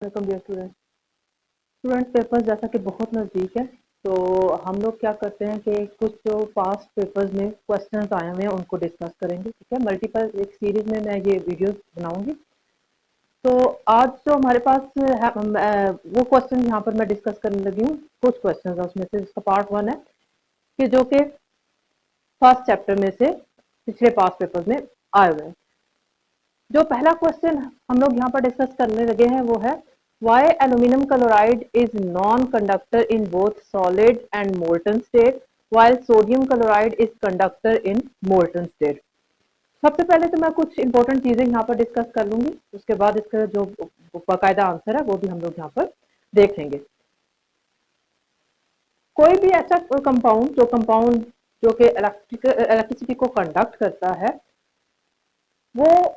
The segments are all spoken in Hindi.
वेलकम डियर स्टूडेंट्स, पेपर्स जैसा कि बहुत नज़दीक है, तो हम लोग क्या करते हैं कि कुछ जो पास्ट पेपर्स में क्वेश्चंस आए हुए हैं उनको डिस्कस करेंगे। ठीक है, मल्टीपल एक सीरीज में मैं ये वीडियोस बनाऊंगी। तो आज जो हमारे पास है वो क्वेश्चन यहाँ पर मैं डिस्कस करने लगी हूँ। कुछ क्वेश्चन है उसमें से, जिसका पार्ट 1 है कि जो कि फर्स्ट चैप्टर में से पिछले पास्ट पेपर्स में आए हुए हैं। जो पहला क्वेश्चन हम लोग यहाँ पर डिस्कस करने लगे हैं वो है why aluminum chloride is non-conductor in both solid and molten state while sodium chloride is conductor in molten state। सबसे पहले तो मैं कुछ इंपॉर्टेंट चीजें यहाँ पर डिस्कस कर लूंगी, उसके बाद इसका जो बाकायदा आंसर है वो भी हम लोग यहाँ पर देख लेंगे। कोई भी ऐसा कंपाउंड जो कि इलेक्ट्रिसिटी को कंडक्ट करता है, वो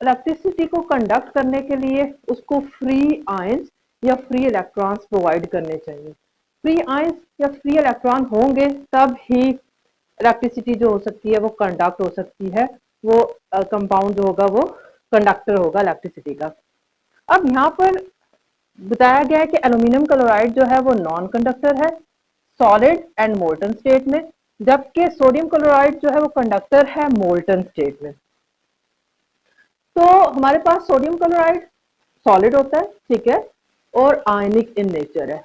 इलेक्ट्रिसिटी को कंडक्ट करने के लिए उसको फ्री आयंस या फ्री इलेक्ट्रॉन्स प्रोवाइड करने चाहिए। फ्री आयंस या फ्री इलेक्ट्रॉन होंगे तब ही इलेक्ट्रिसिटी जो हो सकती है वो कंडक्ट हो सकती है, वो कंपाउंड जो होगा वो कंडक्टर होगा इलेक्ट्रिसिटी का। अब यहाँ पर बताया गया है कि एल्यूमिनियम क्लोराइड जो है वो नॉन कंडक्टर है सॉलिड एंड मोल्टन स्टेट में, जबकि सोडियम क्लोराइड जो है वो कंडक्टर है मोल्टन स्टेट में। तो हमारे पास सोडियम क्लोराइड सॉलिड होता है, ठीक है, और आयनिक इन नेचर है।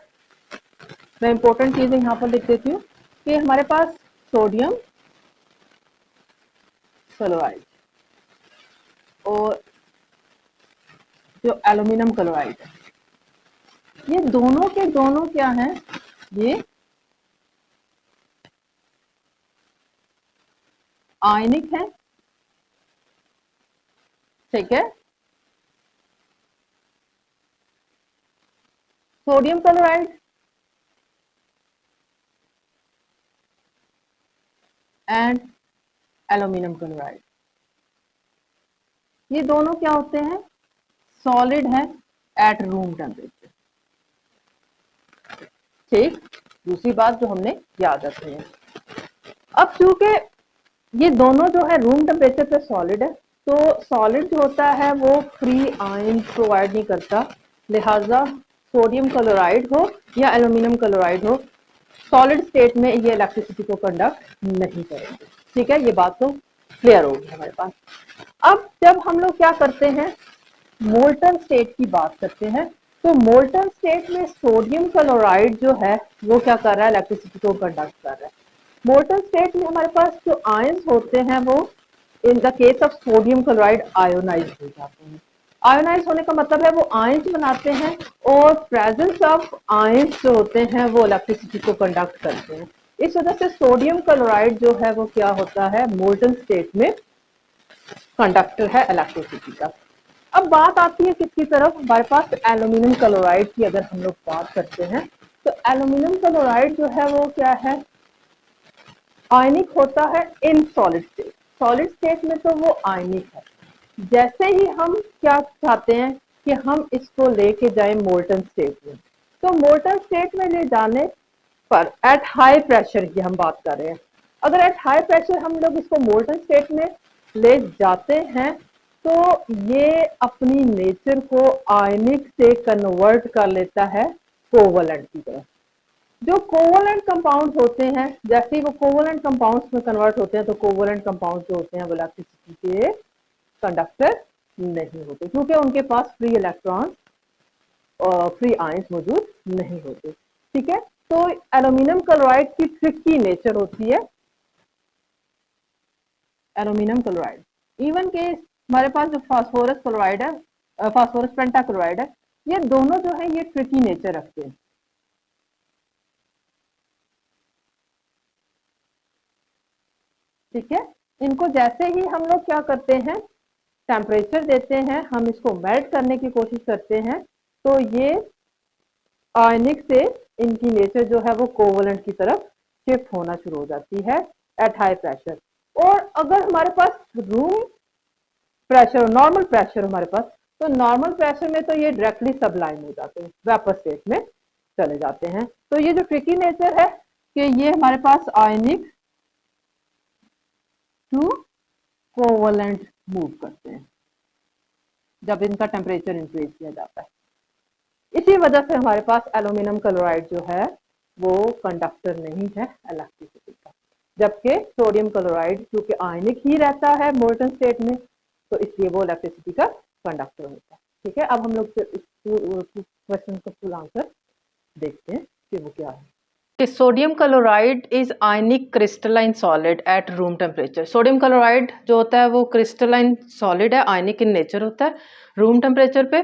मैं इंपॉर्टेंट चीजें यहां पर लिख देती हूँ कि हमारे पास सोडियम क्लोराइड और जो एल्यूमिनियम क्लोराइड है, ये दोनों के दोनों क्या हैं, ये आयनिक है, ठीक है। Sodium chloride and aluminium chloride, ये दोनों क्या होते हैं, सॉलिड है एट रूम टेम्परेचर। ठीक, दूसरी बात जो हमने याद रखनी है, अब चूंकि ये दोनों जो है रूम टेम्परेचर पे सॉलिड है, तो सॉलिड जो होता है वो फ्री आयन प्रोवाइड नहीं करता, लिहाजा सोडियम क्लोराइड हो या एल्यूमिनियम क्लोराइड हो, सॉलिड स्टेट में ये इलेक्ट्रिसिटी को कंडक्ट नहीं करेंगे। ठीक है, ये बात तो क्लियर होगी हमारे पास। अब जब हम लोग क्या करते हैं, मोल्टन स्टेट की बात करते हैं, तो मोल्टन स्टेट में सोडियम क्लोराइड जो है वो क्या कर रहा है, इलेक्ट्रिसिटी को कंडक्ट कर रहा है। मोल्टन स्टेट में हमारे पास जो आयंस होते हैं वो in the case of sodium chloride ionise हो जाते हैं। आयोनाइज होने का मतलब है वो आयंस बनाते हैं, और प्रेजेंस ऑफ आयंस जो होते हैं वो इलेक्ट्रिसिटी को कंडक्ट करते हैं। इस वजह से सोडियम क्लोराइड जो है वो क्या होता है, मोल्टन स्टेट में कंडक्टर है इलेक्ट्रिसिटी का। अब बात आती है किसकी तरफ, हमारे पास एल्यूमिनियम क्लोराइड की अगर हम लोग बात करते हैं, तो एल्यूमिनियम क्लोराइड जो है वो क्या है, आयनिक होता है in solid state. Solid state में तो वो आयनिक है। जैसे ही हम क्या चाहते हैं कि हम इसको लेके जाएं मोल्टन स्टेट में, तो मोल्टन स्टेट में ले जाने पर एट हाई प्रेशर की हम बात कर रहे हैं, अगर एट हाई प्रेशर हम लोग इसको मोल्टन स्टेट में ले जाते हैं तो ये अपनी नेचर को आयनिक से कन्वर्ट कर लेता है कोवलेंट की तरफ। जो कोवलेंट कंपाउंड होते हैं, जैसे ही वो कोवलेंट कंपाउंड्स में कन्वर्ट होते हैं, तो कोवलेंट कंपाउंड जो होते हैं वो इलेक्ट्रिसिटी के कंडक्टर नहीं होते, क्योंकि उनके पास फ्री इलेक्ट्रॉन और फ्री आयंस मौजूद नहीं होते। ठीक है, तो एल्यूमिनियम क्लोराइड की ट्रिकी नेचर होती है। एल्यूमिनियम क्लोराइड इवन के हमारे पास जो फास्फोरस क्लोराइड है, फास्फोरस पेंटाक्लोराइड है, ये दोनों जो है ये ट्रिकी नेचर रखते हैं। ठीक है, इनको जैसे ही हम लोग क्या करते हैं, टेम्परेचर देते हैं, हम इसको मेल्ट करने की कोशिश करते हैं, तो ये आयनिक से इनकी नेचर जो है वो कोवलेंट की तरफ शिफ्ट होना शुरू हो जाती है एट हाई प्रेशर। और अगर हमारे पास रूम प्रेशर, नॉर्मल प्रेशर हमारे पास, तो नॉर्मल प्रेशर में तो ये डायरेक्टली सबलाइम हो जाते हैं, वेपर स्टेट में चले जाते हैं। तो ये जो ट्रिकी नेचर है कि ये हमारे पास आयनिक टू कोवलेंट मूव करते हैं जब इनका टेम्परेचर इंक्रीज किया जाता है। इसी वजह से हमारे पास एल्यूमिनियम क्लोराइड जो है वो कंडक्टर नहीं है इलेक्ट्रिसिटी का, जबकि सोडियम क्लोराइड क्योंकि आयनिक ही रहता है मोल्टन स्टेट में, तो इसलिए वो इलेक्ट्रिसिटी का कंडक्टर होता है। ठीक है, अब हम लोग क्वेश्चन का फुल आंसर देखते हैं कि वो क्या है। Sodium chloride is ionic crystalline solid at room temperature. Sodium chloride जो होता है वो क्रिस्टलाइन सॉलिड है, आयनिक इन नेचर होता है रूम टेम्परेचर पे,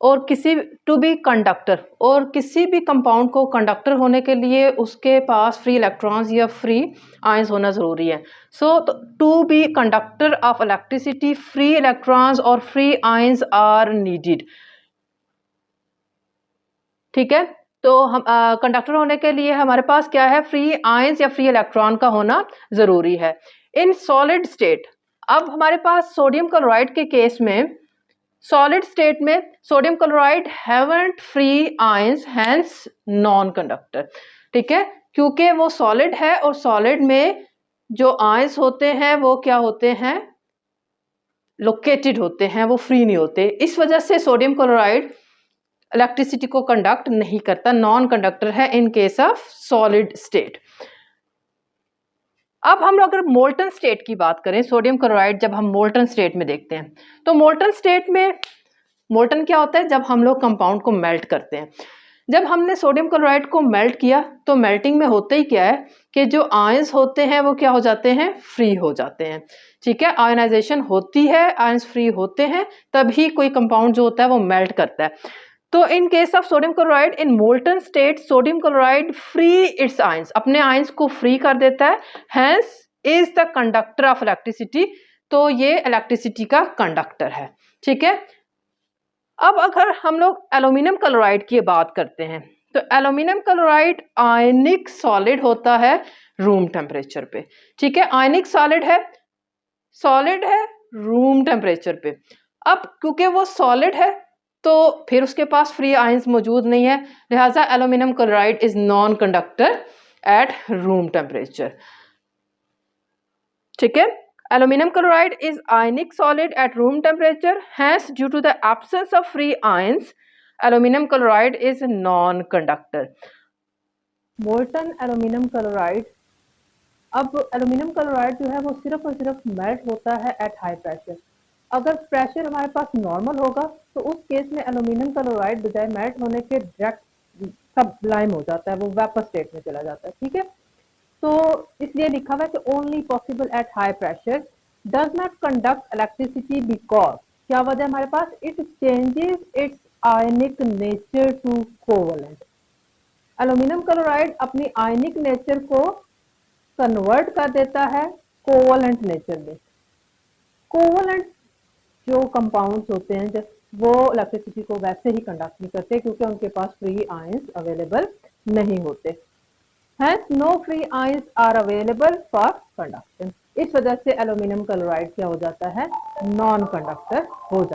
और किसी टू बी कंडक्टर, और किसी भी कंपाउंड को कंडक्टर होने के लिए उसके पास फ्री इलेक्ट्रॉन्स या फ्री आयंस होना ज़रूरी है। So to be conductor of electricity free electrons और फ्री आयंस आर नीडेड। ठीक है, तो हम कंडक्टर होने के लिए हमारे पास क्या है, फ्री आयंस या फ्री इलेक्ट्रॉन का होना ज़रूरी है इन सॉलिड स्टेट। अब हमारे पास सोडियम क्लोराइड के केस में सॉलिड स्टेट में sodium chloride haven't free ions, hence non conductor. ठीक है, क्योंकि वो सॉलिड है और सॉलिड में जो आयंस होते हैं वो क्या होते हैं, लोकेटेड होते हैं, वो फ्री नहीं होते। इस वजह से सोडियम क्लोराइड इलेक्ट्रिसिटी को कंडक्ट नहीं करता, नॉन कंडक्टर है इन केस ऑफ सॉलिड स्टेट। अब हम अगर मोल्टन स्टेट की बात करें, सोडियम क्लोराइड जब हम मोल्टन स्टेट में देखते हैं, तो मोल्टन स्टेट में मोल्टन क्या होता है, जब हम लोग कंपाउंड को मेल्ट करते हैं। जब हमने सोडियम क्लोराइड को मेल्ट किया तो मेल्टिंग में होता ही क्या है कि जो आयंस होते हैं वो क्या हो जाते हैं, फ्री हो जाते हैं। ठीक है, आयनाइजेशन होती है, आयंस फ्री होते हैं, तभी कोई कंपाउंड जो होता है वो मेल्ट करता है। तो in case of sodium chloride in molten state, sodium chloride free its ions, अपने आयंस को फ्री कर देता है, hence is the conductor of electricity, तो ये इलेक्ट्रिसिटी का कंडक्टर है। ठीक है, अब अगर हम लोग एल्यूमिनियम क्लोराइड की बात करते हैं, तो एल्यूमिनियम क्लोराइड आयनिक सॉलिड होता है रूम टेम्परेचर पे। ठीक है, आयनिक सॉलिड है रूम टेम्परेचर पे। अब क्योंकि वो सॉलिड है तो फिर उसके पास फ्री आयंस मौजूद नहीं है, लिहाजा aluminium chloride is non conductor at room temperature. ठीक है, aluminum chloride is ionic solid at room temperature, hence due to the absence of free ions aluminum chloride is non-conductor। Molten aluminium chloride, अब एल्यूमिनियम क्लोराइड जो है वो सिर्फ और सिर्फ मेल्ट होता है एट हाई प्रेशर। अगर प्रेशर हमारे पास नॉर्मल होगा तो उस केस में एल्यूमिनियम क्लोराइड बजाय मेल्ट होने के डायरेक्ट सब्लाइम हो जाता है, वो वेपर स्टेट में चला जाता है। ठीक है, तो इसलिए लिखा हुआ है कि only possible at high pressure, does not conduct electricity because, क्या वजह हमारे पास, it changes its ionic nature to covalent. Aluminium chloride अपनी आयनिक नेचर को कन्वर्ट कर देता है कोवलेंट नेचर में। कोवलेंट जो कंपाउंड्स होते हैं जब वो इलेक्ट्रिसिटी को वैसे ही कंडक्ट नहीं करते क्योंकि उनके पास फ्री आयंस अवेलेबल नहीं होते। Hence, no free ions are available for conduction। इस वजह से एल्यूमिनियम क्लोराइड क्या हो जाता है, नॉन कंडक्टर हो जाता है।